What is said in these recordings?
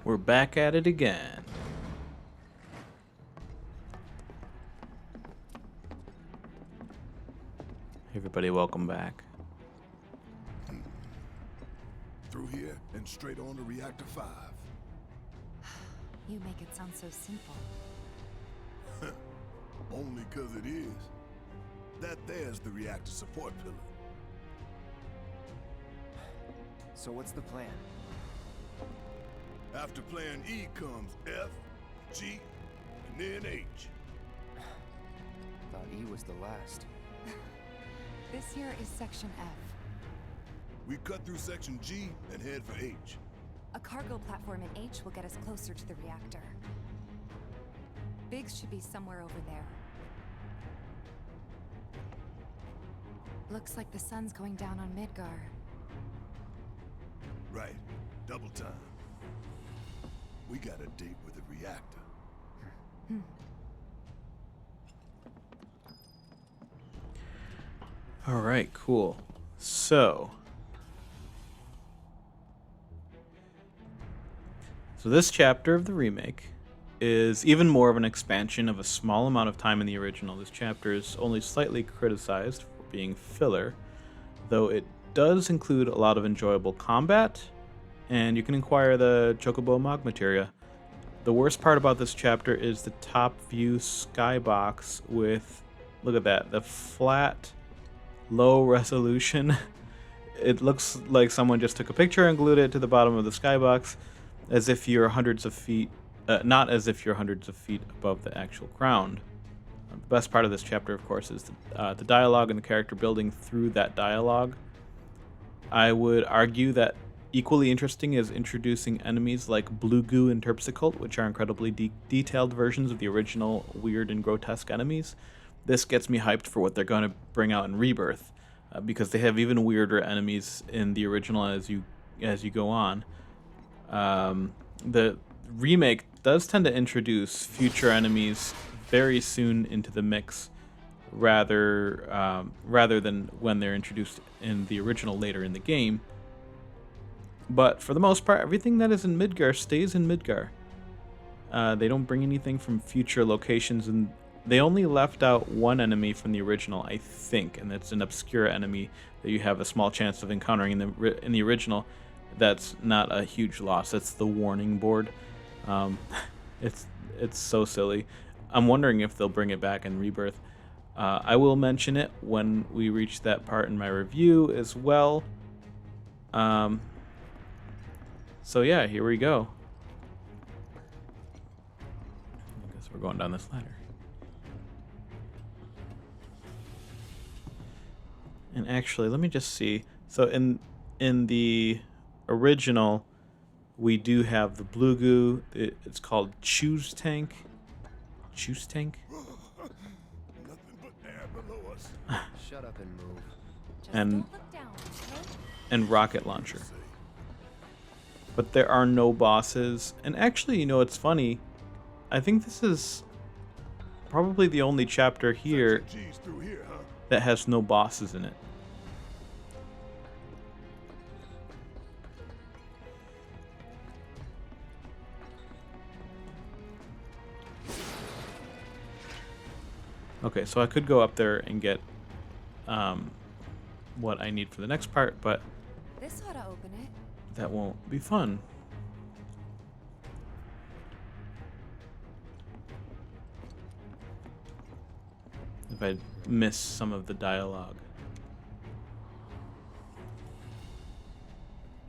We're back at it again. Hey everybody, welcome back. Through here and straight on to Reactor 5. You make it sound so simple. Only 'cause it is. That there's the reactor support pillar. So what's the plan? After plan E comes F, G, and then H. Thought E was the last. This here is Section F. We cut through section G and head for H. A cargo platform in H will get us closer to the reactor. Biggs should be somewhere over there. Looks like the sun's going down on Midgar. Right. Double time. We got a date with the reactor. All right, cool. So this chapter of the remake is even more of an expansion of a small amount of time in the original. This chapter is only slightly criticized for being filler, though it does include a lot of enjoyable combat, and you can acquire the Chocobo Mog materia. The worst part about this chapter is the top view skybox with, look at that, the flat, low resolution. It looks like someone just took a picture and glued it to the bottom of the skybox, as if you're hundreds of feet, not as if you're hundreds of feet above the actual ground. The best part of this chapter, of course, is the dialogue and the character building through that dialogue. I would argue that equally interesting is introducing enemies like Blue Goo and Terpsichore, which are incredibly detailed versions of the original weird and grotesque enemies. This gets me hyped for what they're going to bring out in Rebirth, because they have even weirder enemies in the original as you go on. The remake does tend to introduce future enemies very soon into the mix, rather than when they're introduced in the original later in the game. But for the most part, everything that is in Midgar stays in Midgar. They don't bring anything from future locations, and they only left out one enemy from the original, I think, and it's an obscure enemy that you have a small chance of encountering in the original. That's not a huge loss. It's the warning board. It's so silly. I'm wondering if they'll bring it back in Rebirth. I will mention it when we reach that part in my review as well. So yeah, here we go. I guess we're going down this ladder. And actually, let me just see. So in the original, we do have the Blue Goo. It's called Choose Tank. Choose Tank? Nothing but air below us. Shut up and move. Just And- don't look down, okay? And Rocket Launcher. But there are no bosses. And actually, it's funny. I think this is probably the only chapter here Section G's through here, huh? that has no bosses in it. Okay, so I could go up there and get what I need for the next part, but This ought to open it. that won't be fun. If I miss some of the dialogue.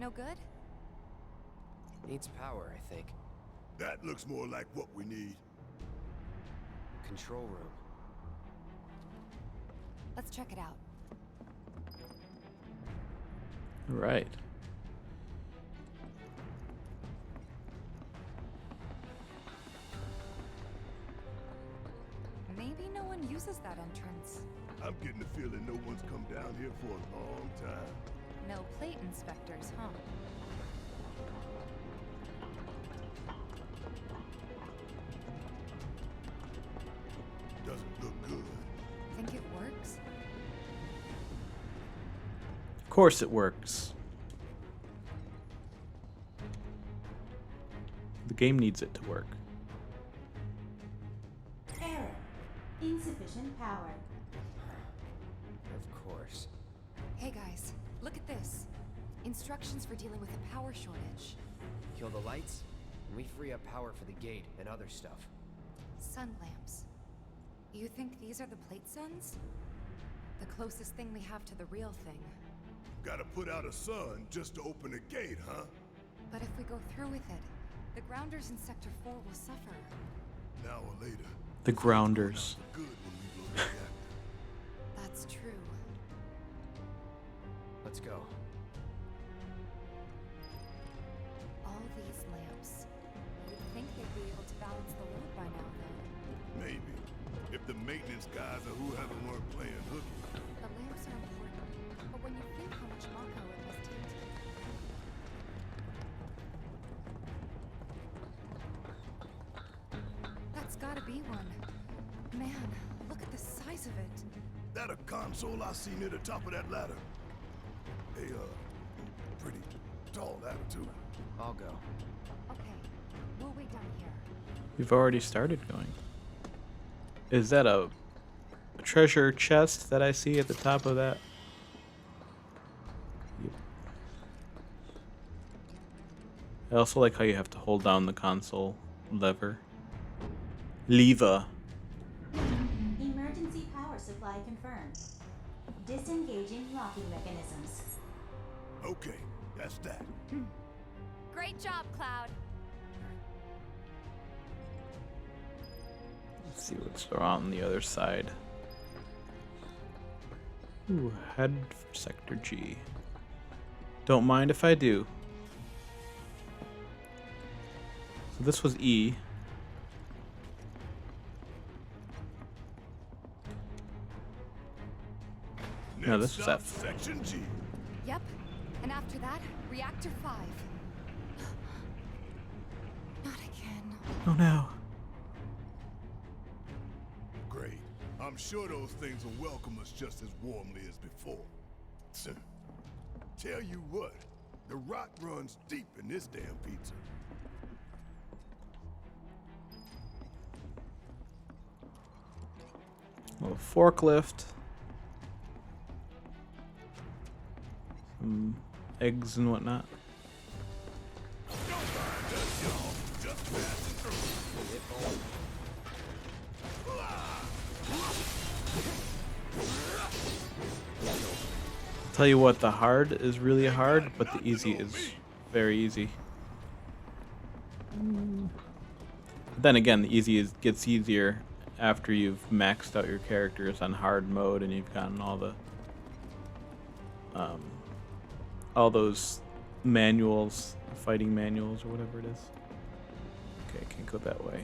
No good? Needs power, I think. That looks more like what we need. Control room. Let's check it out. Right. Maybe no one uses that entrance. I'm getting the feeling no one's come down here for a long time. No plate inspectors, huh? Doesn't look good. Think it works? Of course it works. game needs it to work. Error. Insufficient power. Of course. Hey guys, look at this. Instructions for dealing with a power shortage. Kill the lights, and we free up power for the gate and other stuff. Sun lamps. You think these are the plate suns? The closest thing we have to the real thing. Gotta put out a sun just to open a gate, huh? But if we go through with it, the grounders in Sector 4 will suffer. Now or later. The grounders. Good when we blow the reactor. That's true. Let's go. All these lamps. You'd think they'd be able to balance the load by now, though. Maybe. If the maintenance guys or whoever weren't playing hooky. The lamps are important, but when you think how much Mako it must take to... That's gotta be one. Man, look at the size of it. That a console I see near the top of that ladder? A, pretty tall ladder, too. I'll go. Okay, we'll wait down here. You've already started going. Is that a treasure chest that I see at the top of that? Yep. I also like how you have to hold down the console lever. Lever. Emergency power supply confirmed. Disengaging locking mechanisms. Okay, that's that. Great job, Cloud. Let's see what's on the other side. Ooh, head for Sector G. Don't mind if I do. So this was E. No, this was Next F. stop, Section G. Yep, and after that, Reactor 5. Not again. Oh no. Great. I'm sure those things will welcome us just as warmly as before. Tell you what, the rot runs deep in this damn pizza. Little forklift. Some eggs and whatnot. Don't mind us, y'all. Just passing through. Tell you what, the hard is really hard, but the easy is very easy. But then again, the easy gets easier after you've maxed out your characters on hard mode and you've gotten all those manuals, fighting manuals or whatever it is. Okay, can't go that way.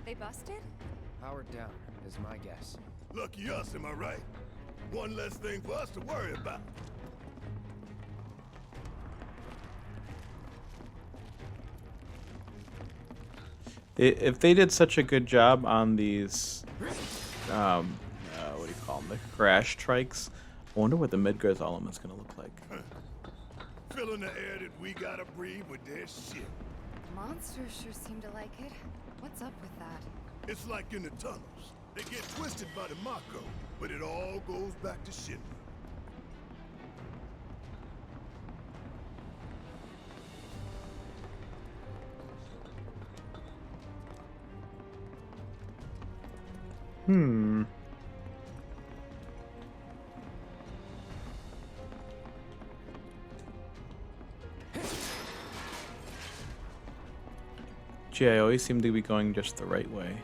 They busted? Powered down, is my guess. Lucky us, am I right? One less thing for us to worry about. If they did such a good job on these, what do you call them, the crash trikes, I wonder what the Midgar's element's gonna look like. Filling the air that we gotta breathe with their shit. Monsters sure seem to like it. What's up with that? It's like in the tunnels. They get twisted by the Mako, but it all goes back to Shinra. Gee, I always seem to be going just the right way.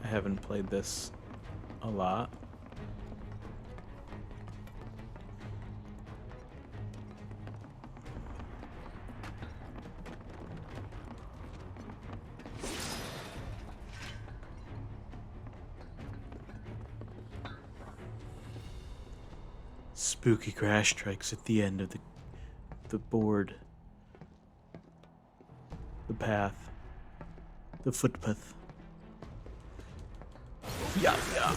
I haven't played this a lot. Spooky crash strikes at the end of the board. The path. The footpath. Yeah, yeah.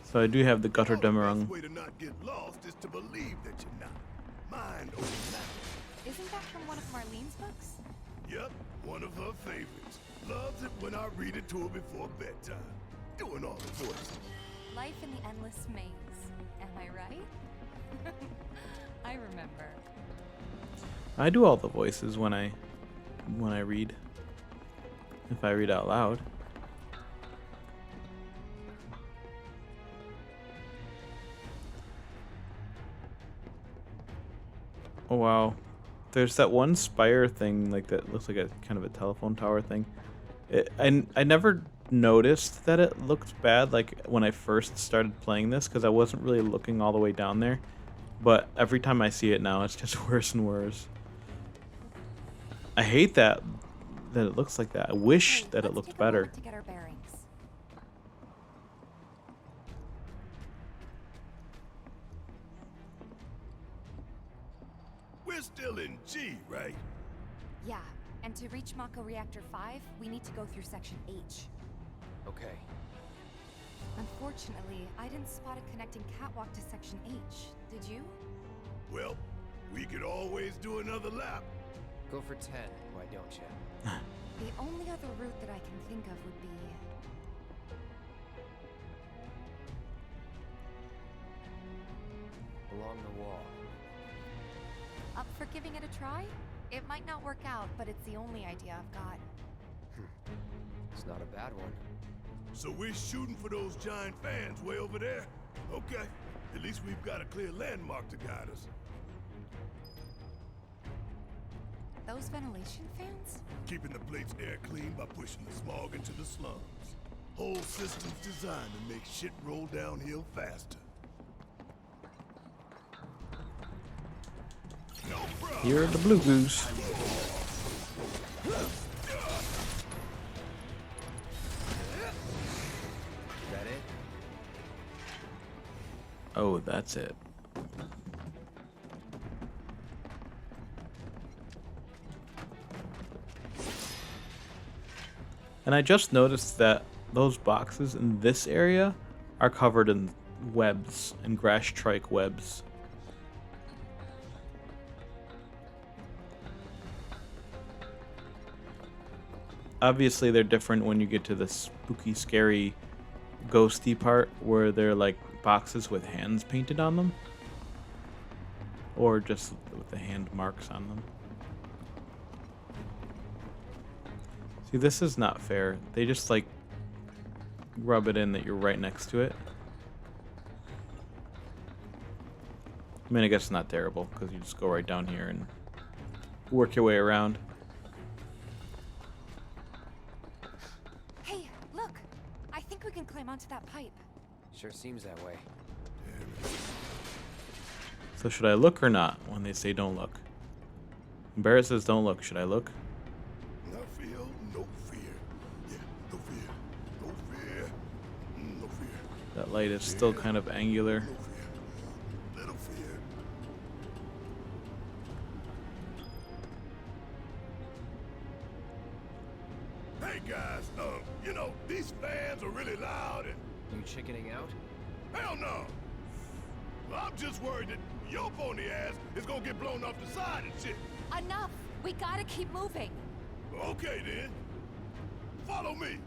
So I do have the gutter The best demerung. way to not get lost is to believe that you're not. Mind over matter. Isn't that from one of Marlene's books? Yep, one of her favorites. Loves it when I read it to her before bedtime. Doing all the voices. Life in the Endless Maze. Am I right? I remember. I do all the voices when I read. If I read out loud. Oh wow. There's that one spire thing like that looks like a kind of a telephone tower thing. I never noticed that it looked bad like when I first started playing this because I wasn't really looking all the way down there. But every time I see it now, it's just worse and worse. I hate that it looks like that. I wish Hey, that it let's looked take a better. moment to get our bearings. We're still in G, right? Yeah, and to reach Mako Reactor 5, we need to go through Section H. Okay. Unfortunately, I didn't spot a connecting catwalk to Section H. Did you? Well, we could always do another lap. Go for 10, why don't you? The only other route that I can think of would be... Along the wall. Up for giving it a try? It might not work out, but it's the only idea I've got. It's not a bad one. So we're shooting for those giant fans way over there? Okay. At least we've got a clear landmark to guide us. Those ventilation fans? Keeping the plate's air clean by pushing the smog into the slums. Whole system's designed to make shit roll downhill faster. No problem. You're the blue goose. Is that it? Oh, that's it. And I just noticed that those boxes in this area are covered in webs and grass trike webs. Obviously, they're different when you get to the spooky, scary, ghosty part where they're like boxes with hands painted on them, or just with the hand marks on them. See, this is not fair. They just like rub it in that you're right next to it. I mean, I guess it's not terrible because you just go right down here and work your way around. Hey, look! I think we can climb onto that pipe. Sure seems that way. So should I look or not when they say don't look? Barrett says don't look. Should I look? No fear, no fear. Yeah, no fear. No fear. No fear. That light is still kind of angular. No fear. Little fear. Hey guys, you know, these fans are really loud and You chickening out? hell no. Well, I'm just worried that your pony ass is gonna get blown off the side and shit. Enough! We gotta keep moving! Okay then. Follow me.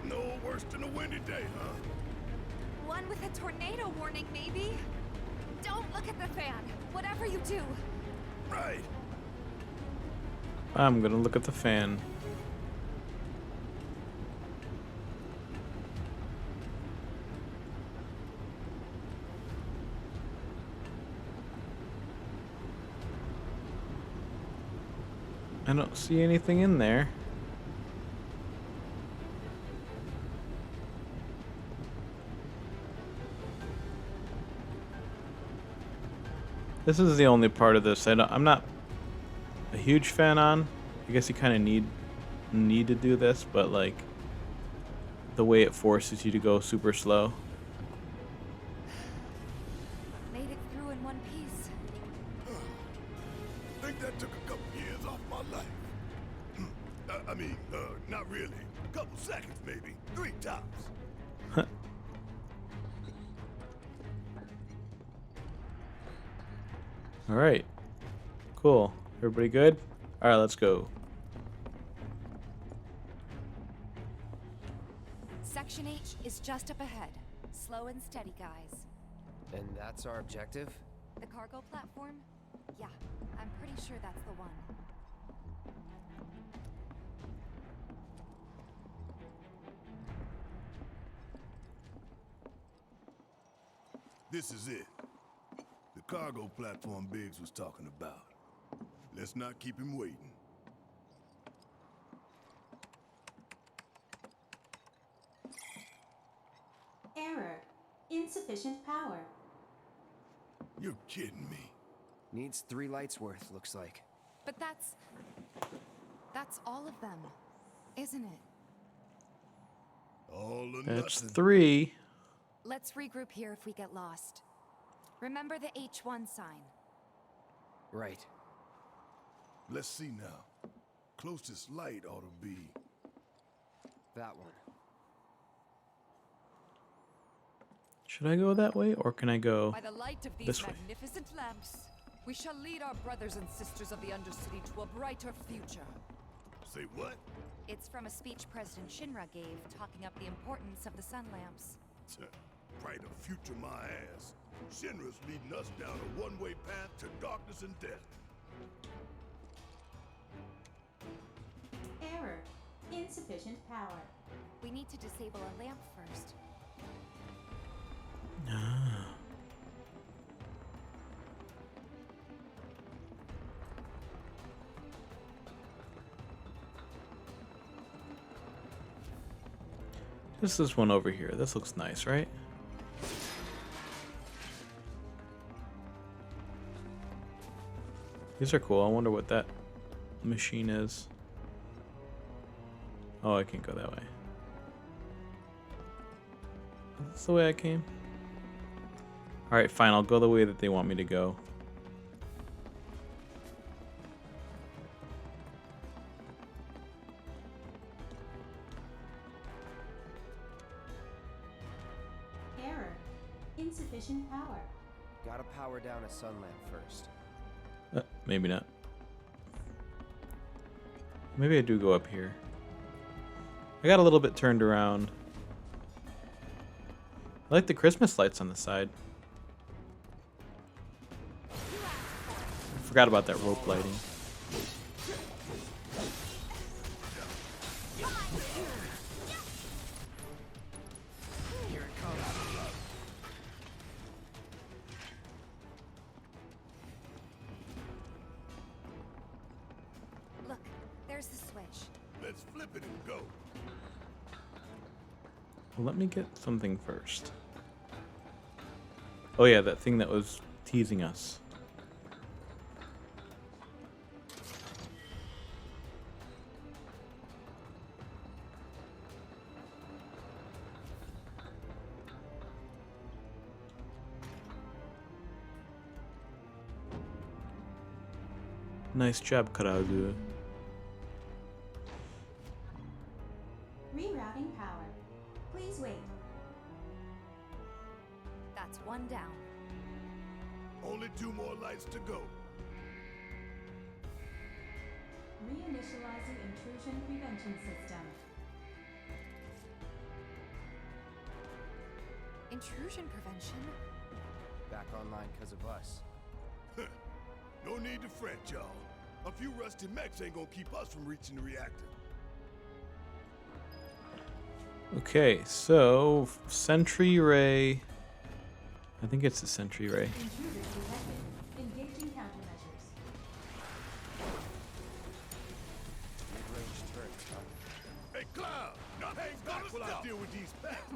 No worse than a windy day, huh? One with a tornado warning, maybe? Don't look at the fan! Whatever you do! Right. I'm gonna look at the fan. I don't see anything in there. This is the only part of this I'm not a huge fan on. I guess you kind of need to do this, but like the way it forces you to go super slow. Made it through in one piece. Think that took a couple years off my life. Not really. Couple seconds, maybe. 3 tops. All right. Cool. Everybody good? All right, let's go. Section H is just up ahead. Slow and steady, guys. And that's our objective? The cargo platform? Yeah, I'm pretty sure that's the one. This is it. The cargo platform Biggs was talking about. Let's not keep him waiting. Error. Insufficient power. You're kidding me. Needs 3 lights worth, looks like. But that's all of them, isn't it? All or That's nothing. 3. Let's regroup here if we get lost. Remember the H1 sign. Right. Let's see now. Closest light ought to be... That one. Should I go that way or can I go By the light of these this way? magnificent lamps, we shall lead our brothers and sisters of the Undercity to a brighter future. Say what? It's from a speech President Shinra gave, talking up the importance of the sun lamps. Brighter future, my ass. Shinra's leading us down a one-way path to darkness and death. Error. Insufficient power. We need to disable a lamp first. Ah. This is one over here. This looks nice, right? These are cool. I wonder what that machine is. Oh, I can't go that way. Is this the way I came? Alright, fine. I'll go the way that they want me to go. Error. Insufficient power. Gotta power down a sun lamp first. Maybe not. Maybe I do go up here. I got a little bit turned around. I like the Christmas lights on the side. I forgot about that rope lighting. Here it comes. Look, there's the switch. Let's flip it and go. Well, let me get something first. Oh yeah, that thing that was teasing us. Nice job, Karazu. Rerouting power. Please wait. That's one down. Only 2 more lights to go. Reinitializing intrusion prevention system. Intrusion prevention? Back online because of us. No need to fret, y'all. A few rusty mechs ain't gonna keep us from reaching the reactor. Okay, so Sentry Ray. I think it's the Sentry Ray. Intruders detected. Engaging countermeasures. Mid-range turrets, huh? Hey, Cloud! Now hang back while I deal with these facts.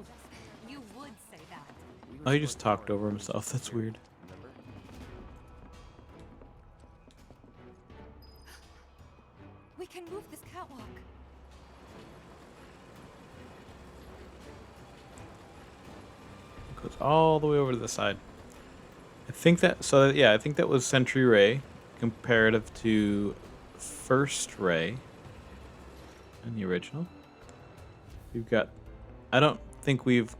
You would say that. We Oh, he restored just talked power over to himself. the That's superior, weird. Remember? We can move this catwalk. all the way over to the side. I think that, so yeah, I think that was Sentry Ray comparative to First Ray in the original. We've got, I don't think we've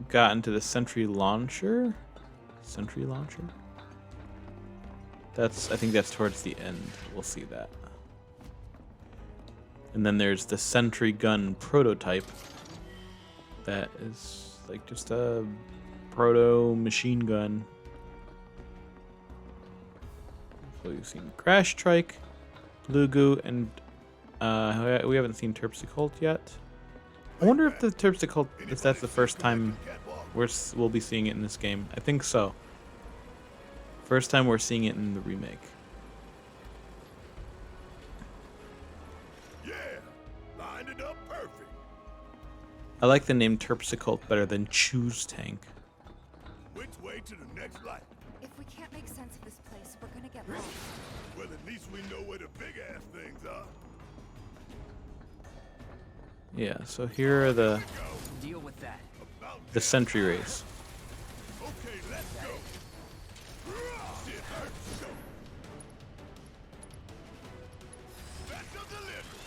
gotten to the Sentry Launcher. Sentry Launcher? I think that's towards the end. We'll see that. And then there's the Sentry Gun prototype. That is like just a proto machine gun. So you've seen Crash Trike, Lugu, and we haven't seen Terpsichore yet. I wonder if the Terpsichore, if that's the first time we'll be seeing it in this game. I think so. First time we're seeing it in the remake. Yeah, lined it up perfect. I like the name Terpsichore better than Choose Tank. Which way to the next light? If we can't make sense of this place, we're gonna get lost. Well, at least we know where the big-ass things are. Yeah, so here are the Deal with that. Sentry Rays. Okay, let's go. Shit hurts. Special delivery.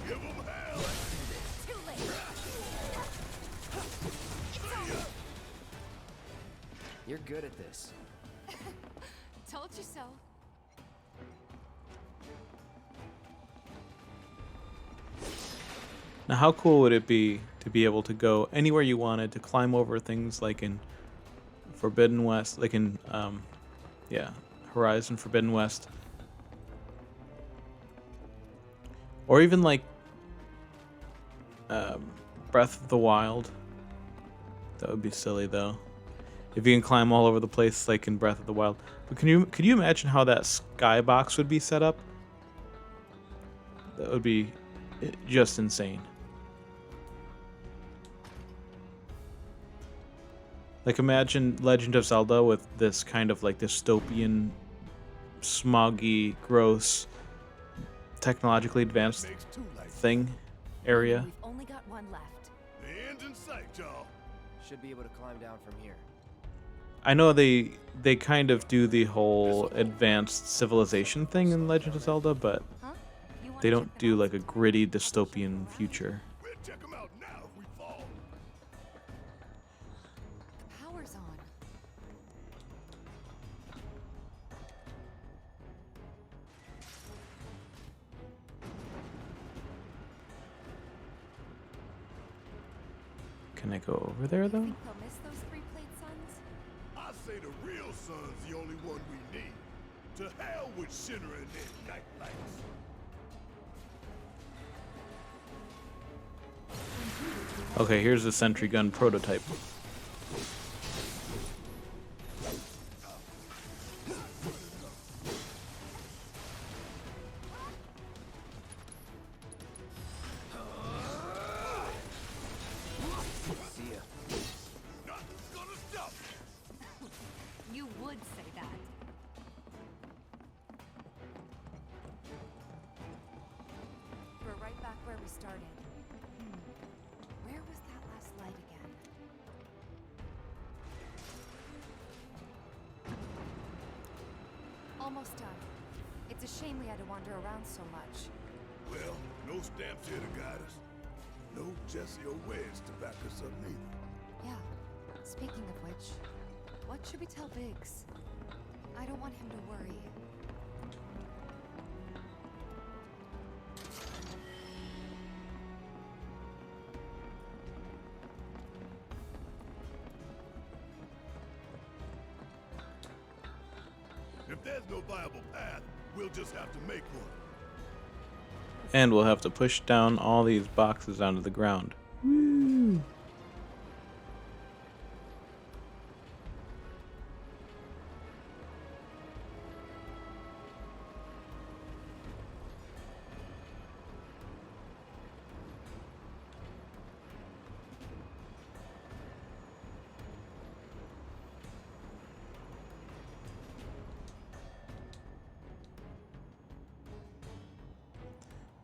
Give 'em hell. Too late. You're good at this. Told you so. Now, how cool would it be to be able to go anywhere you wanted, to climb over things like in Forbidden West, like in, Horizon Forbidden West, or even like Breath of the Wild. That would be silly though, if you can climb all over the place like in Breath of the Wild. But could you imagine how that skybox would be set up? That would be just insane. Like, imagine Legend of Zelda with this kind of like dystopian, smoggy, gross, technologically advanced Makes two lights. thing area. We've only got one left. The end's in sight, y'all. Should be able to climb down from here. I know they kind of do the whole advanced civilization thing in Legend of Zelda, but Huh? You wanna they check don't it do out? like a gritty dystopian future. We'll check 'em out now if we fall. The power's on. Can I go over there though? Think they'll miss those three-plate suns? I say the real sun's the only one we need. To hell with Shinra and their night lights. Okay, here's the sentry gun prototype. See ya. Nothing's gonna stop. You would say that. We're right back where we started. Where was that last light again? Almost done. It's a shame we had to wander around so much. Well, no stamps here to guide us. No Jesse or Wedge to back us up neither. Yeah. Speaking of which, what should we tell Biggs? I don't want him to worry. If there's no viable path, we'll just have to make one. And we'll have to push down all these boxes onto the ground. Woo!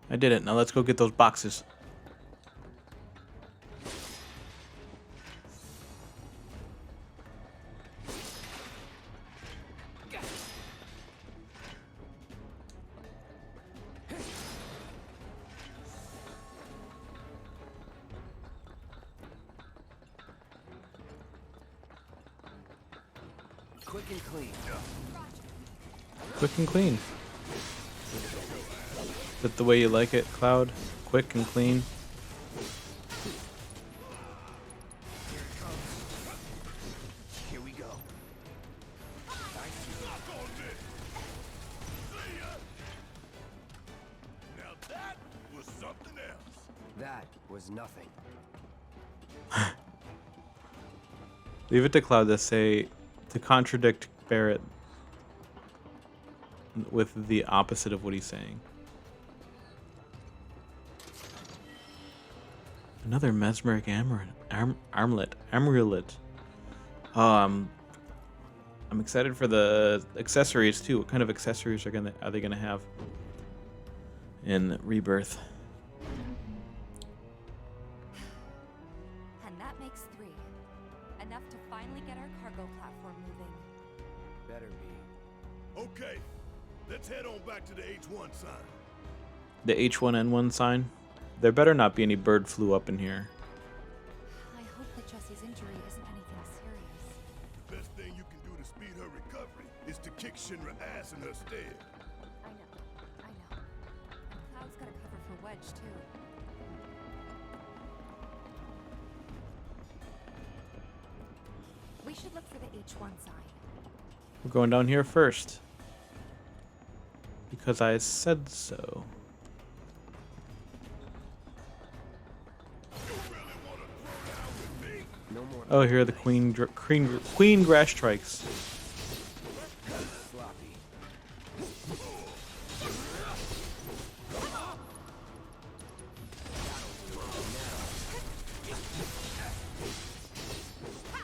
I did it. Now let's go get those boxes. Quick and clean. Quick and clean. Is that the way you like it, Cloud? Quick and clean. Here we go. Now that was something else. That was nothing. Leave it to Cloud to contradict Barrett with the opposite of what he's saying. Another mesmeric amulet. I'm excited for the accessories too. What kind of accessories are they gonna have in Rebirth? And that makes 3. Enough to finally get our cargo platform moving. Better be. Okay, let's head on back to the H1 sign. The H1N1 sign? There better not be any bird flu up in here. I hope that Jessie's injury isn't anything serious. The best thing you can do to speed her recovery is to kick Shinra ass in her stead. I know. And Cloud's got a cover for Wedge, too. We should look for the H1 sign. We're going down here first. Because I said so. No more Oh, here are the queen grass strikes. sloppy.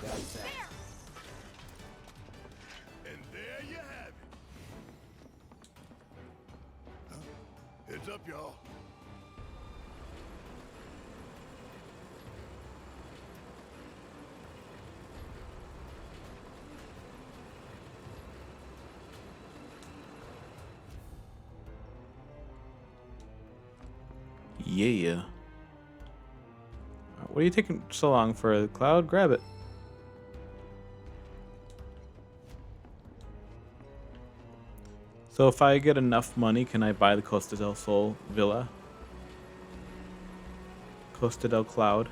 That's that. And there you have it. Heads up, y'all. Yeah. What are you taking so long for, Cloud? Grab it. So if I get enough money, can I buy the Costa del Sol villa? Costa del Cloud.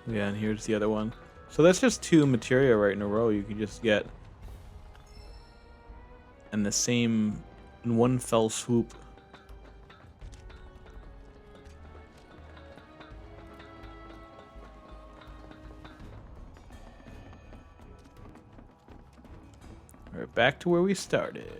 Yeah, and here's the other one. So that's just 2 materia right in a row you can just get. And the same in one fell swoop. We're back to where we started.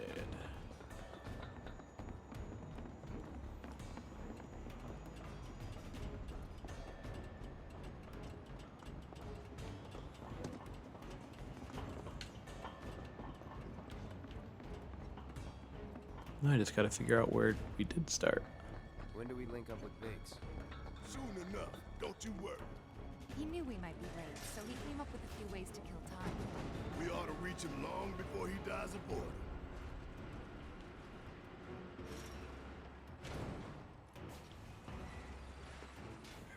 Now I just gotta figure out where we did start. When do we link up with Biggs? Soon enough, don't you worry. He knew we might be late, so he came up with a few ways to kill time. We ought to reach him long before he dies of boredom.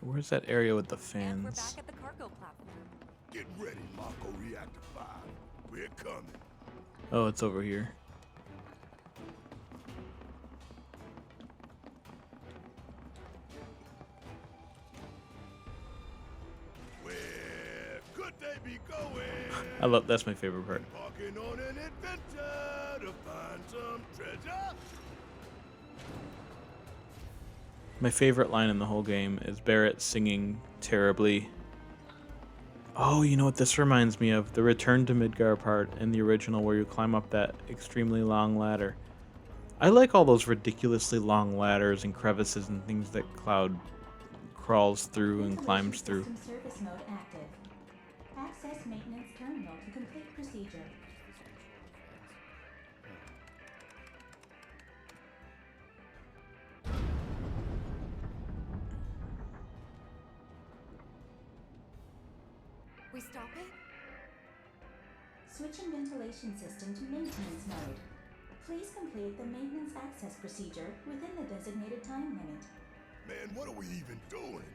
Where's that area with the And we're fans? back at the cargo platform. Get ready, Mako Reactor 5. We're coming. Oh, it's over here. Where could they be going? I love that's my favorite part. Embarking on an adventure to find some treasure. My favorite line in the whole game is Barrett singing terribly. Oh, you know what this reminds me of? The Return to Midgar part in the original where you climb up that extremely long ladder. I like all those ridiculously long ladders and crevices and things that Cloud crawls through and climbs through. System service mode active. Access maintenance terminal to complete procedure. We stop it? Switching ventilation system to maintenance mode. Please complete the maintenance access procedure within the designated time limit. Man, what are we even doing?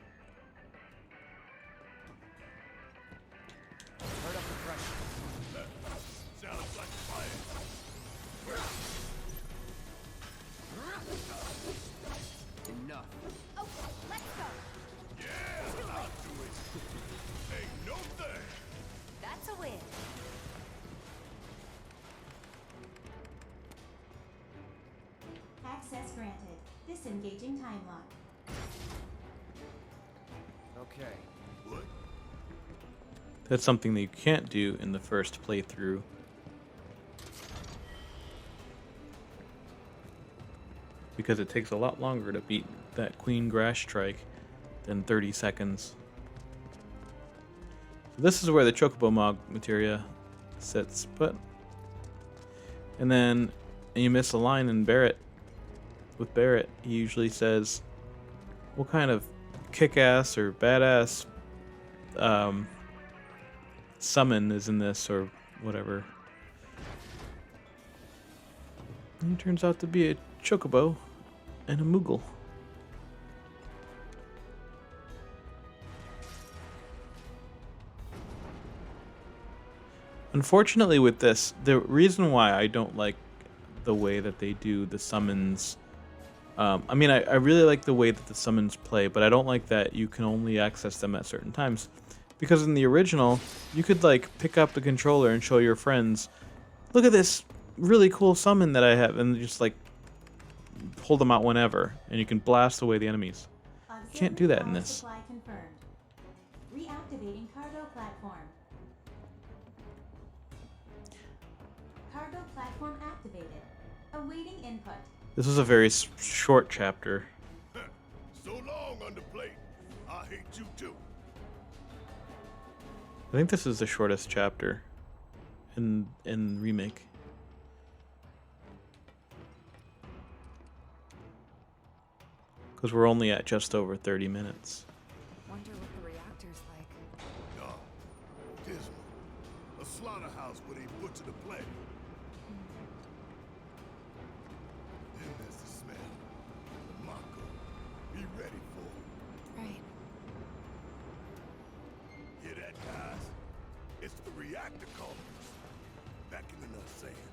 Turn up the pressure. Sounds like a plan. Enough. Okay, let's go. Yeah, I'll do it. Ain't no thing. That's a win. Access granted. Disengaging time lock. Okay. What? That's something that you can't do in the first playthrough. Because it takes a lot longer to beat that Queen Grass Strike than 30 seconds. So this is where the Chocobo Mog materia sits, and then you miss a line in Barrett. With Barrett, he usually says, what kind of kick-ass or badass summon is in this, or whatever. And he turns out to be a Chocobo and a Moogle. Unfortunately with this, the reason why I don't like the way that they do the summons, I mean, I really like the way that the summons play, but I don't like that you can only access them at certain times. Because in the original, you could like pick up the controller and show your friends, look at this really cool summon that I have, and just like pull them out whenever, and you can blast away the enemies. You can't do that in this. Supply confirmed. Reactivating cargo platform. Cargo platform activated. Awaiting input. This is a very short chapter. So long, Underplate. I hate you too. I think this is the shortest chapter in Remake. Because we're only at just over 30 minutes. Wonder what the reactor's like. No. Dismal. A slaughterhouse where they butcher the plague. Then there's the smell. The Mako. Be ready for it. Right. Hear that, guys? It's the reactor calls. Beckoning us saying,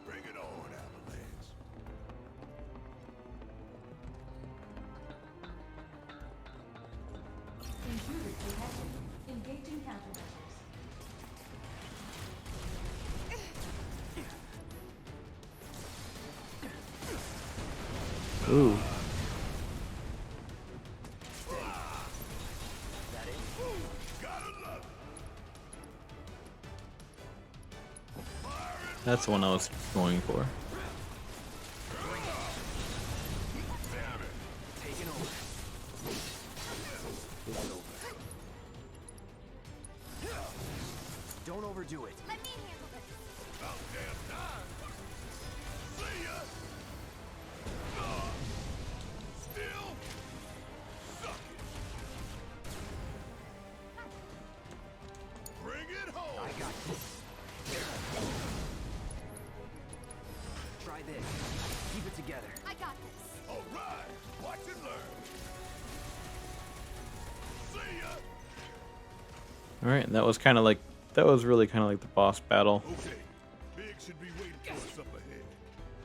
bring it on, Avalanche. Intruder detected. Engaging countermeasures. Ooh. Gotta love it. That's the one I was going for. Taking over. Don't overdo it. Let me handle this. About damn time. See ya. Still suck it. Bring it home. I got this. Try this. Keep it together. I got this. All right. Watch and learn. See ya. All right, that was really kind of like the boss battle. Okay. Big should be waiting for us up ahead.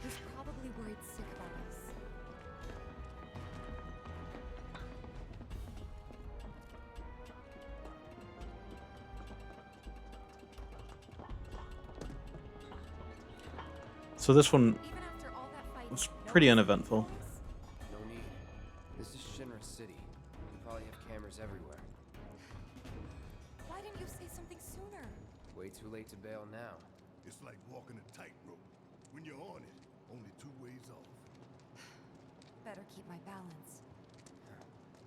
He's probably worried sick about us. So this one Even after all that fight, was no pretty one's uneventful. influence? No need. This is Shinra City. We probably have cameras everywhere. Why didn't you say something sooner? Way too late to bail now. It's like walking a tightrope. When you're on it, only 2 ways off. Better keep my balance.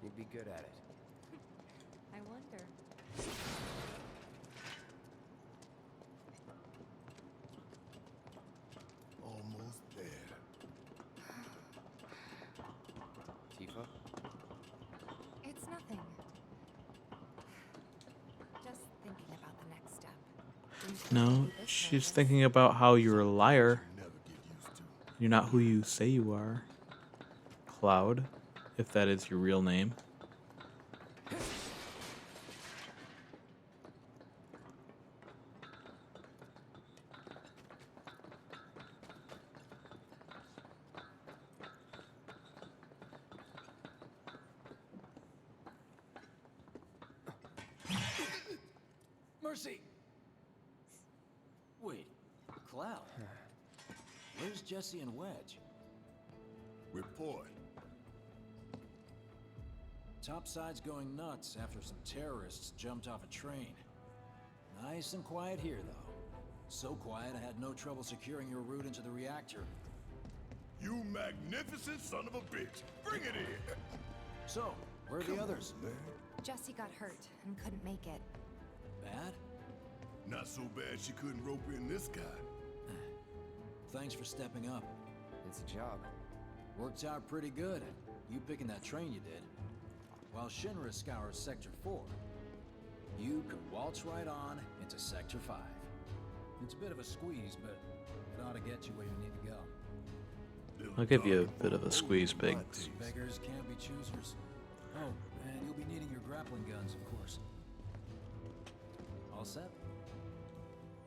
You'd be good at it. I wonder. Almost there. Tifa? It's nothing. Just thinking about the next step. Didn't No, really be this she's nervous. thinking about how you're a liar. You never get used to. You're not who you say you are. Cloud. if that is your real name. Mercy! Wait, Cloud. Where's Jesse and Wedge? Report. Topside's going nuts after some terrorists jumped off a train. Nice and quiet here, though. So quiet I had no trouble securing your route into the reactor. You magnificent son of a bitch! Bring it in! So, where are the others? Man. Jesse got hurt and couldn't make it. Bad? Not so bad she couldn't rope in this guy. Thanks for stepping up. It's a job. Worked out pretty good. You picking that train you did. While Shinra scours Sector 4, you could waltz right on into Sector 5. It's a bit of a squeeze, but it ought to get you where you need to go. Little I'll give you a dog bit of a squeeze, Big. butts. Beggars can't be choosers. Oh, and you'll be needing your grappling guns, of course. All set?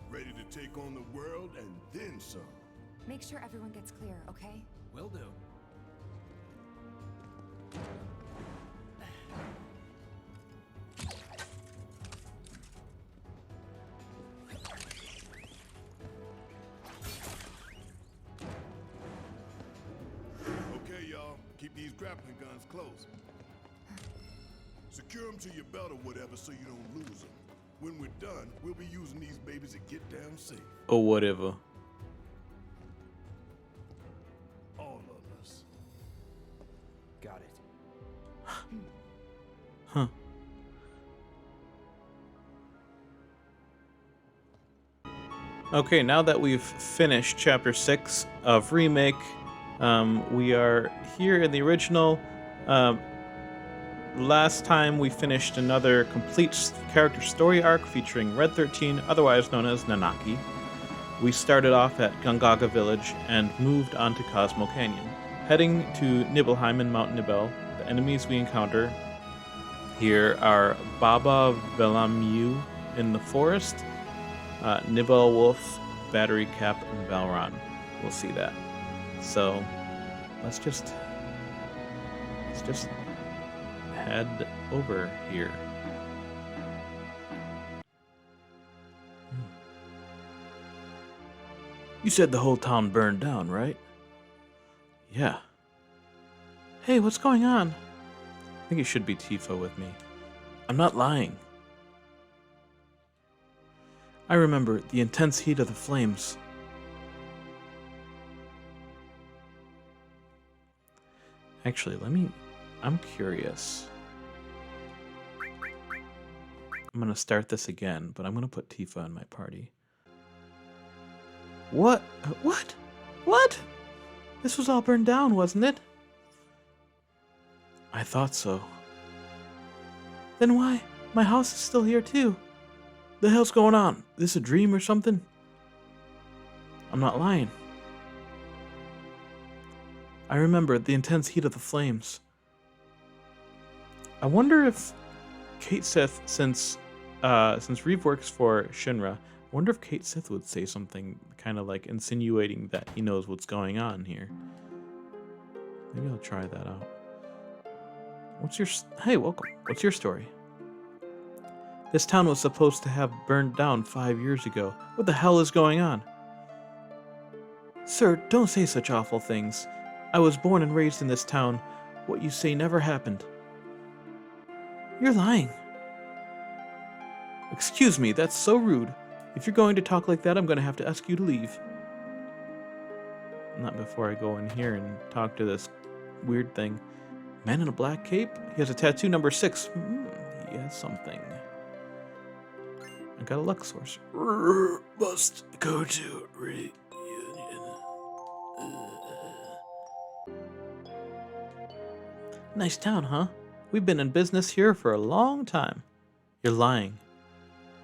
Ready to take on the world and then some. Make sure everyone gets clear, okay? Will do. Okay, y'all. Keep these grappling guns close. Secure them to your belt or whatever so you don't lose them. When we're done, we'll be using these babies to get down safe. Or whatever. All of us. Got it. Huh. Okay, now that we've finished Chapter 6 of Remake, we are here in the original. Last time we finished another complete character story arc featuring Red 13, otherwise known as Nanaki. We started off at Gungaga Village and moved on to Cosmo Canyon. Heading to Nibelheim and Mount Nibel, the enemies we encounter here are Baba Velamu in the forest, Nibel Wolf, Battery Cap, and Valron. We'll see that. So let's just head over here. You said the whole town burned down, right? Yeah. Hey, what's going on? I think it should be Tifa with me. I'm not lying. I remember the intense heat of the flames. Actually, I'm curious. I'm gonna start this again, but I'm gonna put Tifa in my party. What? What? This was all burned down, wasn't it? I thought so. Then why? My house is still here too. The hell's going on? This a dream or something? I'm not lying. I remember the intense heat of the flames. I wonder if Kate Sith, since Reeve works for Shinra, I wonder if Kate Sith would say something kind of like insinuating that he knows what's going on here. Maybe I'll try that out. Hey, welcome. What's your story? This town was supposed to have burned down 5 years ago. What the hell is going on? Sir, don't say such awful things. I was born and raised in this town. What you say never happened. You're lying. Excuse me, that's so rude. If you're going to talk like that, I'm going to have to ask you to leave. Not before I go in here and talk to this weird thing. Man in a black cape? He has a tattoo number 6. He has something. I got a luck source. Must go to reunion. Nice town, huh? We've been in business here for a long time. You're lying.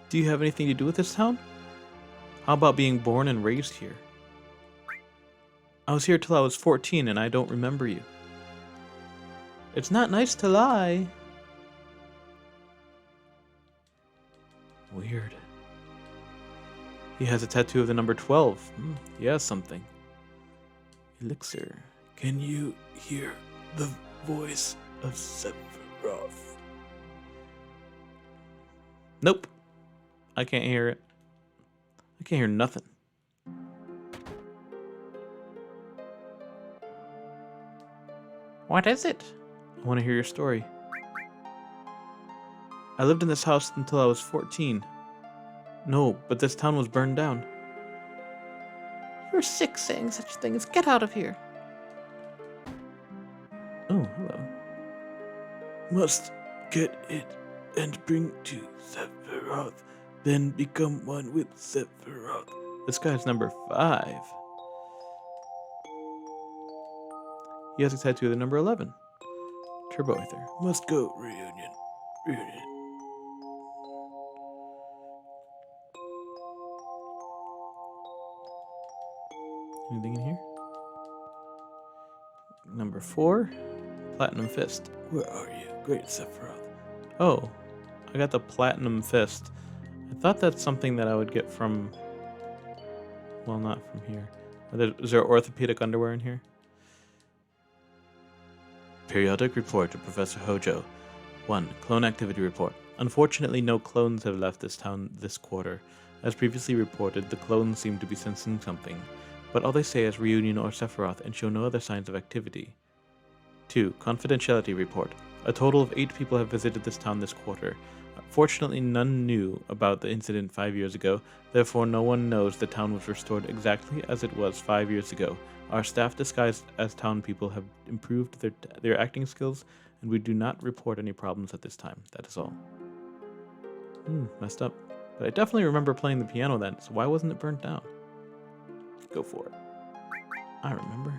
Do you have anything to do with this town? How about being born and raised here? I was here till I was 14 and I don't remember you. It's not nice to lie. Weird. He has a tattoo of the number 12. He has something. Elixir. Can you hear the voice of Sephiroth? Nope. I can't hear it. I can't hear nothing. What is it? I want to hear your story. I lived in this house until I was 14. No, but this town was burned down. You're sick saying such things. Get out of here. Oh, hello. Must get it and bring to Sephiroth, then become one with Sephiroth. This guy's number 5. He has a tattoo of the number 11. Turbo Ether. Must go reunion. Reunion. Anything in here? Number 4. Platinum Fist. Where are you, great Sephiroth? Oh, I got the Platinum Fist. I thought that's something that I would get from... Well, not from here. Is there orthopedic underwear in here? Periodic report to Professor Hojo. 1. Clone activity report. Unfortunately, no clones have left this town this quarter. As previously reported, the clones seem to be sensing something, but all they say is reunion or Sephiroth and show no other signs of activity. 2. Confidentiality report. A total of 8 people have visited this town this quarter. Fortunately, none knew about the incident 5 years ago, therefore no one knows the town was restored exactly as it was 5 years ago. Our staff disguised as town people have improved their acting skills, and we do not report any problems at this time. That is all. Messed up. But I definitely remember playing the piano then, so why wasn't it burnt down? Go for it. I remember.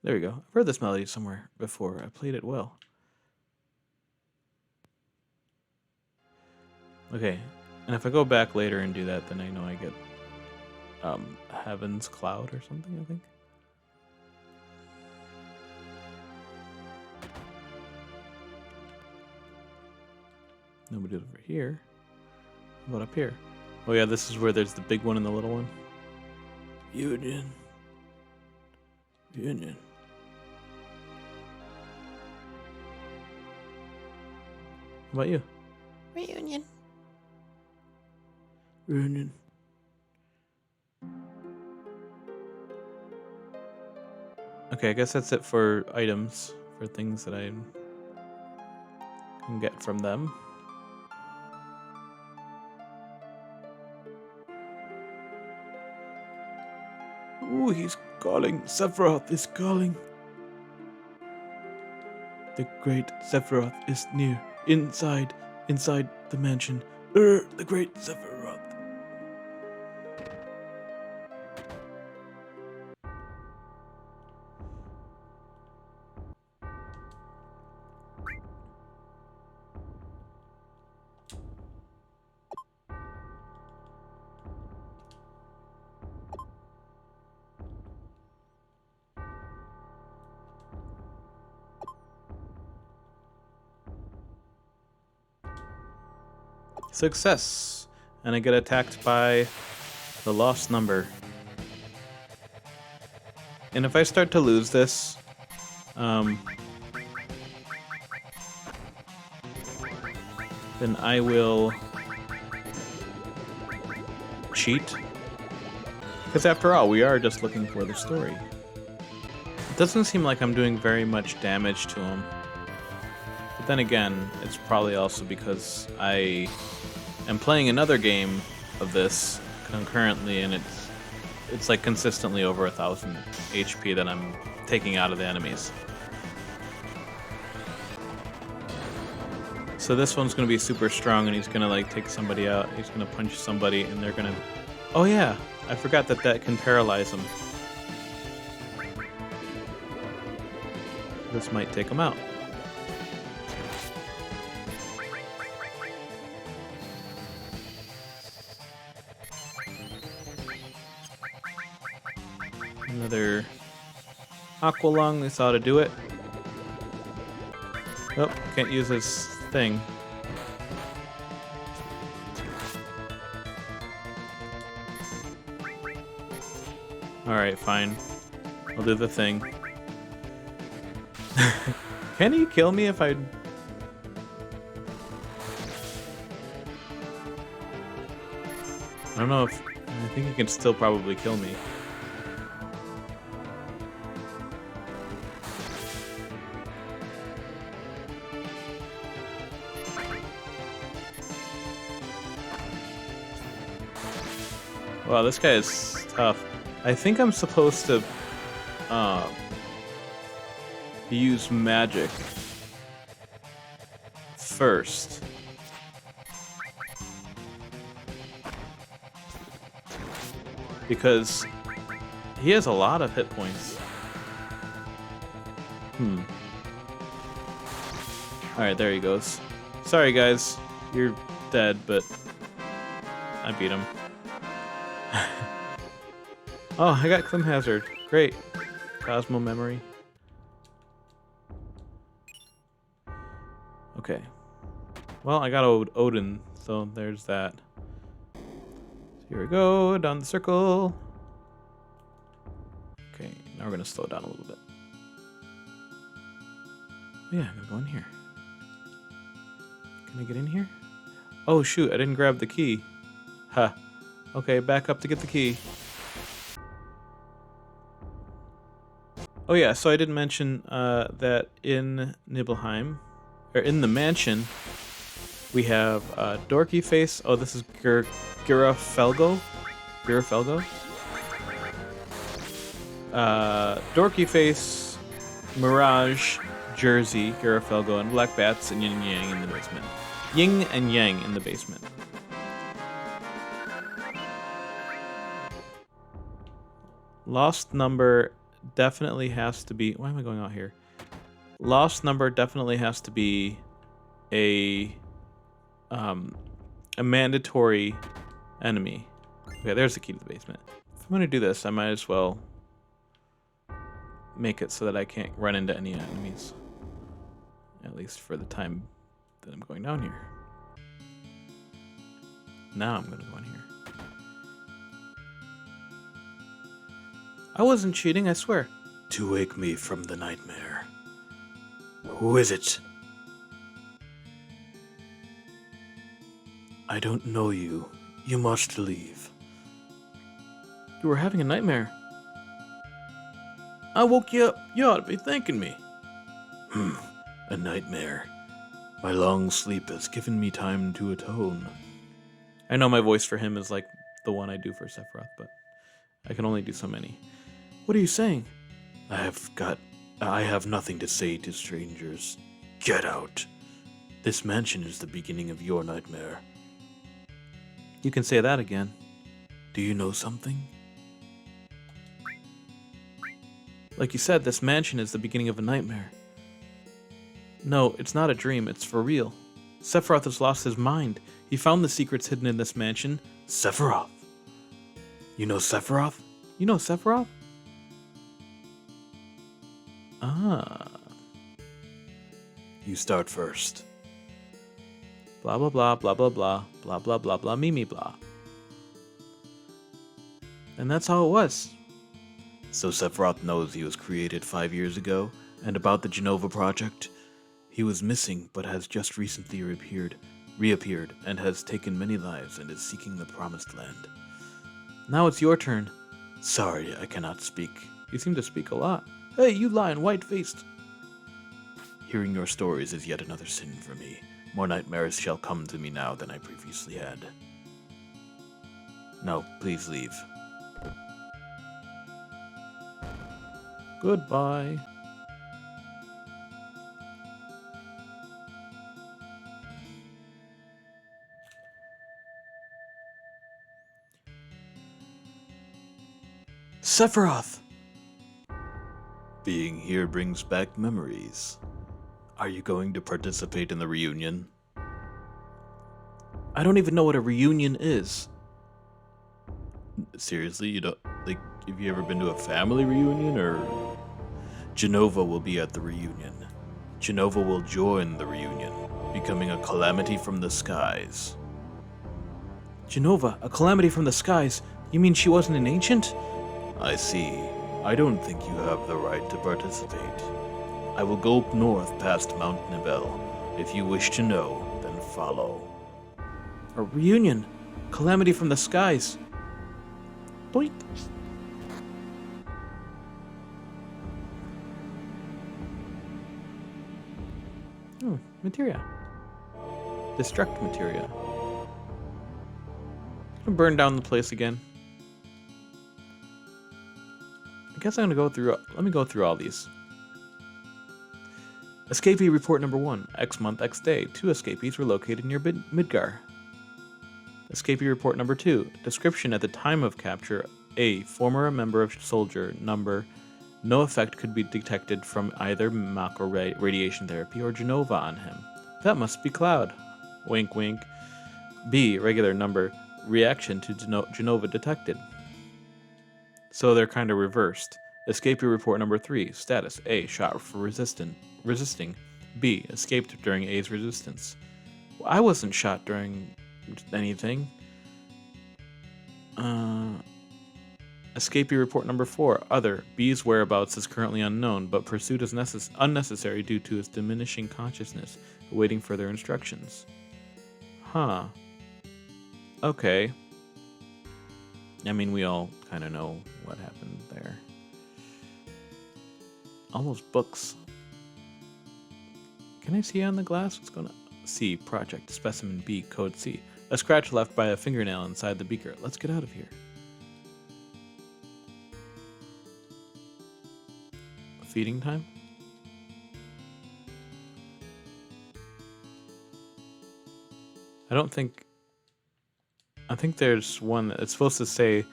There we go. I've heard this melody somewhere before. I played it well. Okay, and if I go back later and do that, then I know I get Heaven's Cloud or something, I think. Nobody's over here. How about up here? Oh yeah, this is where there's the big one and the little one. Union. Union. How about you? Reunion. Reunion. Okay, I guess that's it for items, for things that I can get from them. Ooh, he's calling. Sephiroth is calling. The great Sephiroth is near. Inside the mansion. The great Sephiroth. Success! And I get attacked by the lost number. And if I start to lose this, then I will cheat. Because after all, we are just looking for the story. It doesn't seem like I'm doing very much damage to him. But then again, it's probably also because I am playing another game of this concurrently, and it's like consistently over 1,000 HP that I'm taking out of the enemies. So this one's gonna be super strong, and he's gonna like take somebody out. He's gonna punch somebody, and they're gonna... Oh yeah, I forgot that can paralyze them. This might take him out. Another aqua lung. This ought to do it. Oh, can't use this thing. Alright, fine. I'll do the thing. Can he kill me if I... I don't know if... I think he can still probably kill me. Wow, this guy is tough. I think I'm supposed to use magic first. Because he has a lot of hit points. Alright, there he goes. Sorry guys, you're dead, but I beat him. Oh, I got Clim Hazard. Great. Cosmo memory. Okay. Well, I got Odin, so there's that. So here we go, down the circle. Okay, now we're gonna slow down a little bit. Oh yeah, I'm gonna go in here. Can I get in here? Oh shoot, I didn't grab the key. Ha. Okay, back up to get the key. Oh yeah, so I didn't mention that in Nibelheim, or in the mansion, we have Dorky Face. Oh, this is Girafelgo? Girafelgo? Dorky Face, Mirage, Jersey, Girafelgo, and Black Bats, and Yin and Yang in the basement. Yin and Yang in the basement. Lost number definitely has to be... Why am I going out here? Lost number definitely has to be a mandatory enemy. Okay, there's the key to the basement. If I'm going to do this, I might as well make it so that I can't run into any enemies. At least for the time that I'm going down here. Now I'm going to go in here. I wasn't cheating, I swear. To wake me from the nightmare. Who is it? I don't know you. You must leave. You were having a nightmare. I woke you up. You ought to be thanking me. A nightmare. My long sleep has given me time to atone. I know my voice for him is like the one I do for Sephiroth, but I can only do so many. What are you saying? I have nothing to say to strangers. Get out. This mansion is the beginning of your nightmare. You can say that again. Do you know something? Like you said, this mansion is the beginning of a nightmare. No, it's not a dream, it's for real. Sephiroth has lost his mind. He found the secrets hidden in this mansion. Sephiroth. You know Sephiroth? You know Sephiroth? Ah. You start first. Blah blah blah blah blah blah blah blah blah blah me blah. And that's how it was. So Sephiroth knows he was created 5 years ago, and about the Genova project. He was missing, but has just recently reappeared, and has taken many lives and is seeking the promised land. Now it's your turn. Sorry, I cannot speak. You seem to speak a lot. Hey, you lying white-faced. Hearing your stories is yet another sin for me. More nightmares shall come to me now than I previously had. No, please leave. Goodbye. Sephiroth! Being here brings back memories. Are you going to participate in the reunion? I don't even know what a reunion is. Seriously, you don't, like, Have you ever been to a family reunion, or Genova will be at the reunion? Genova will join the reunion, becoming a calamity from the skies. Genova, a calamity from the skies? You mean she wasn't an ancient? I see. I don't think you have the right to participate. I will go north past Mount Nibel. If you wish to know, then follow. A reunion? Calamity from the skies? Doink. Materia. Destruct materia. Gonna burn down the place again. I guess I'm gonna go through. Let me go through all these. Escapee report number 1. X month, X day. 2 escapees were located near Midgar. Escapee report number 2. Description at the time of capture. A. Former member of soldier. Number. No effect could be detected from either macro radiation therapy or Genova on him. That must be Cloud. Wink, wink. B. Regular number. Reaction to Genova detected. So they're kind of reversed. Escapee report number 3. Status. A. Shot for resisting. B. Escaped during A's resistance. Well, I wasn't shot during anything. Escapee report number 4. Other. B's whereabouts is currently unknown, but pursuit is unnecessary due to his diminishing consciousness, awaiting further instructions. Huh. Okay. I mean, we all kind of know what happened there. All those books. Can I see on the glass what's going on? C. Project. Specimen B. Code C. A scratch left by a fingernail inside the beaker. Let's get out of here. Feeding time? I think there's one that's supposed to say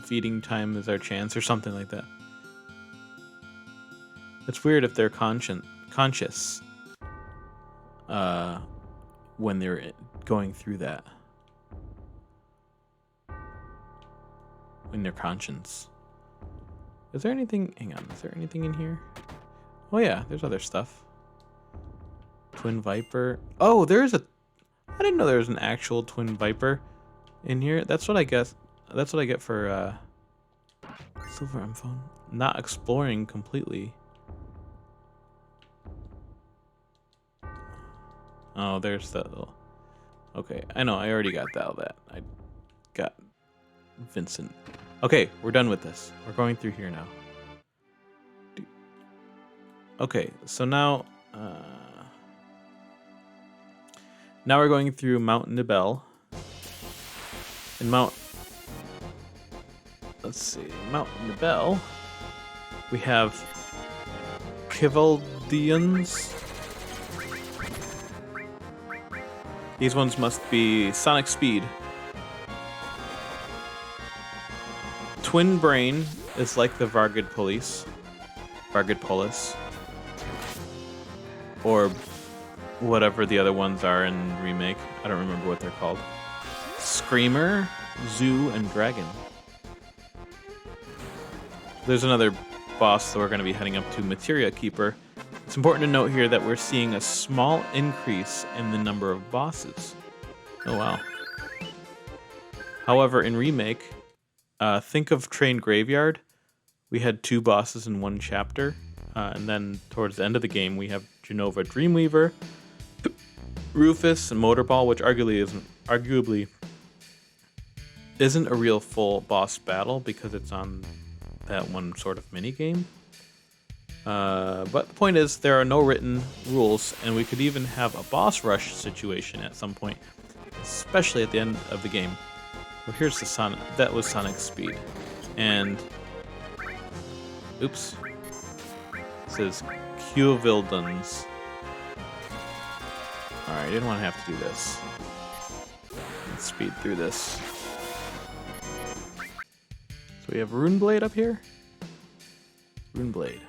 feeding time is our chance or something like that. It's weird if they're conscious when they're going through that. When they're conscious. Is there anything? Hang on. Is there anything in here? Oh yeah, there's other stuff. Twin Viper. Oh, there's a. I didn't know there was an actual Twin Viper in here. That's what I guess. That's what I get for Silver M phone. Not exploring completely. Oh, there's that little. Okay, I know. I already got all that. I got Vincent. Okay, we're done with this. We're going through here now. Okay, so now we're going through Mount Nibel. In Mount Nibel, we have Kivaldians. These ones must be Sonic Speed. Twin Brain is like the Vargid Polis. Or whatever the other ones are in Remake. I don't remember what they're called. Screamer, Zoo, and Dragon. There's another boss that we're going to be heading up to, Materia Keeper. It's important to note here that we're seeing a small increase in the number of bosses. Oh wow. However, in Remake, think of Train Graveyard. We had 2 bosses in 1 chapter. And then towards the end of the game, we have Genova Dreamweaver, Rufus, and Motorball, which arguably isn't a real full boss battle because it's on that one sort of mini game. But the point is, there are no written rules, and we could even have a boss rush situation at some point, especially at the end of the game. Well, here's the Sonic. That was Sonic Speed, and oops, it says Kuvildans. All right, I didn't want to have to do this. Let's speed through this. So we have Runeblade up here. Runeblade.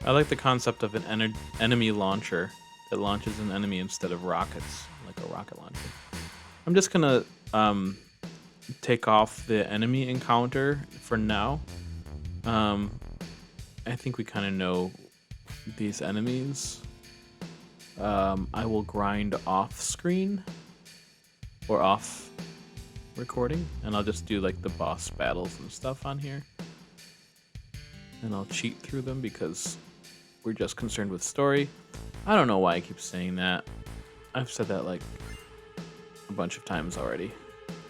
I like the concept of an enemy launcher that launches an enemy instead of rockets, like a rocket launcher. I'm just gonna take off the enemy encounter for now. I think we kind of know these enemies. I will grind off screen or off recording, and I'll just do like the boss battles and stuff on here. And I'll cheat through them because we're just concerned with story. I don't know why I keep saying that. I've said that like a bunch of times already,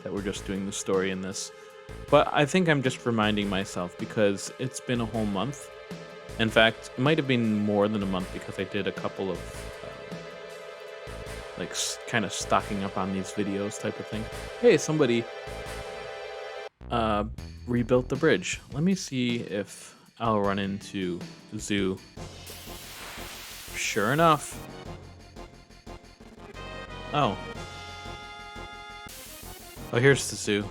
that we're just doing the story in this. But I think I'm just reminding myself because it's been a whole month. In fact, it might have been more than a month because I did a couple of like kind of stocking up on these videos type of thing. Hey, somebody rebuilt the bridge. Let me see if I'll run into Zoo. Sure enough. Oh. Oh, here's the Zoo.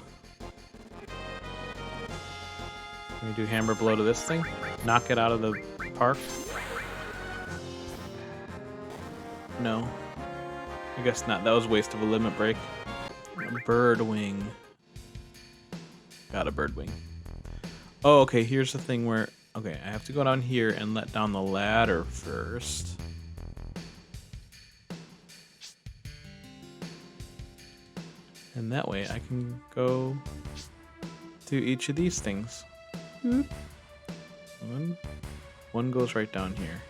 Can we do hammer blow to this thing? Knock it out of the park? No. I guess not. That was a waste of a limit break. Bird wing. Got a bird wing. Oh, okay. Here's the thing where... Okay, I have to go down here and let down the ladder first. And that way I can go to each of these things. One goes right down here.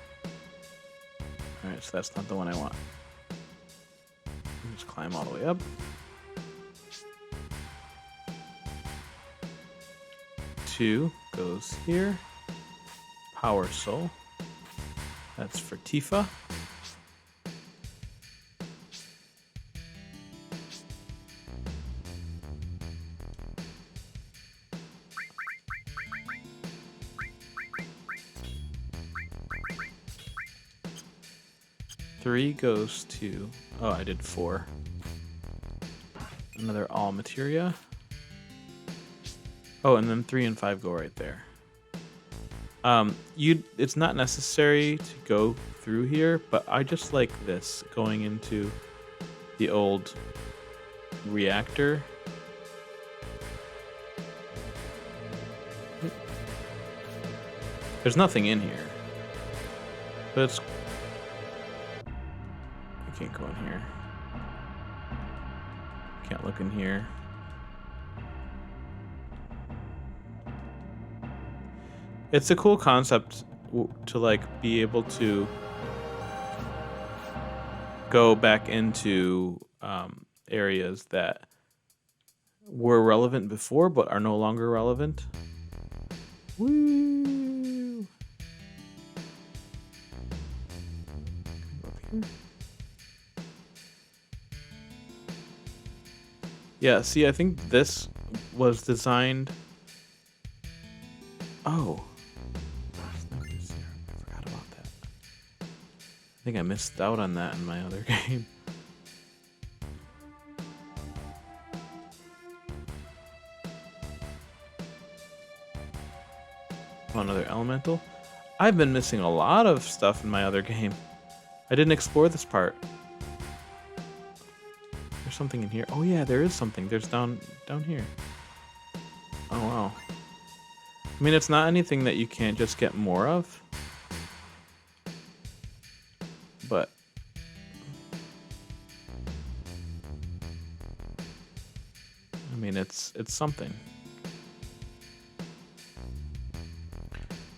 Alright, so that's not the one I want. Just climb all the way up. Two goes here. Power Soul. That's for Tifa. Three goes to... Oh, I did 4. Another all materia. Oh, and then 3 and 5 go right there. It's not necessary to go through here, but I just like this going into the old reactor. There's nothing in here, but it's... I can't go in here. Can't look in here. It's a cool concept to like be able to go back into areas that were relevant before but are no longer relevant. Woo! Up here. Yeah, see, I think this was designed... Oh. I forgot about that. I think I missed out on that in my other game. Oh, another elemental? I've been missing a lot of stuff in my other game. I didn't explore this part. There's something in here. Oh yeah, there is something. There's down here. Oh wow. I mean, it's not anything that you can't just get more of. But I mean, it's something.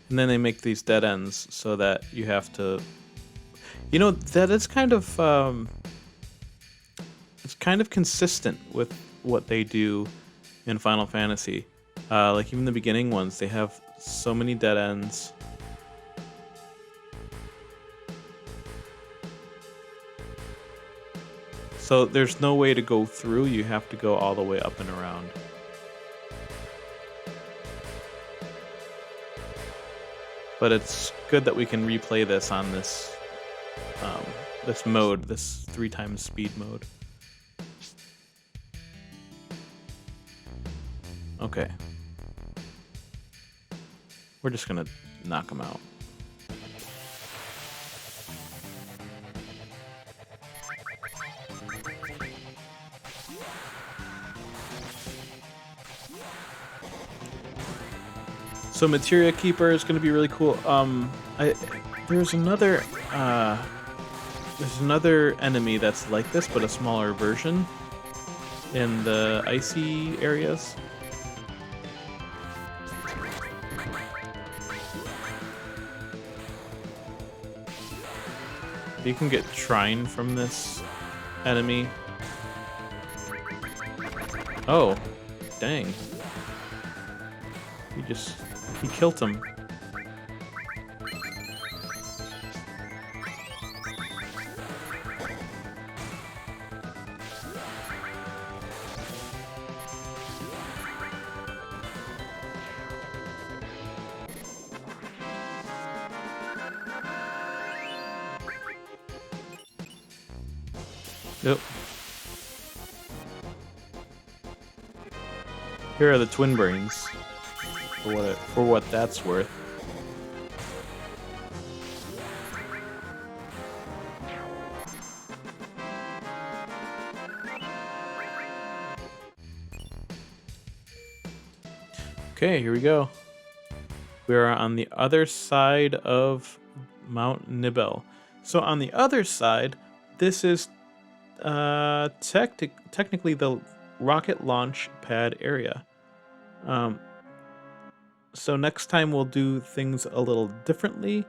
And then they make these dead ends so that you have to... You know, that is kind of... it's kind of consistent with what they do in Final Fantasy. Like even the beginning ones, they have so many dead ends. So there's no way to go through, you have to go all the way up and around. But it's good that we can replay this on this this mode, this 3x speed mode. Okay. We're just gonna knock them out. So Materia Keeper is going to be really cool. There's another enemy that's like this, but a smaller version in the icy areas. You can get Trine from this enemy. Oh, dang. He killed him. Yep. Here are the twin brains. For what that's worth. Okay, here we go. We are on the other side of Mount Nibel. So on the other side, this is technically the rocket launch pad area. So next time we'll do things a little differently.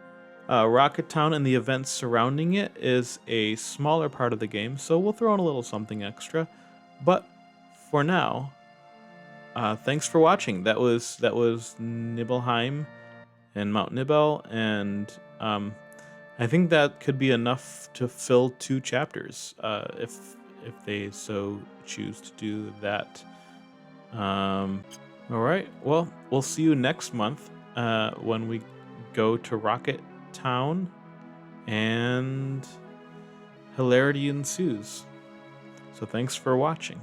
Rocket Town and the events surrounding it is a smaller part of the game, so we'll throw in a little something extra. But for now, thanks for watching. That was Nibelheim and Mount Nibel, and I think that could be enough to fill 2 chapters if they so choose to do that. All right. Well, we'll see you next month when we go to Rocket Town and hilarity ensues. So thanks for watching.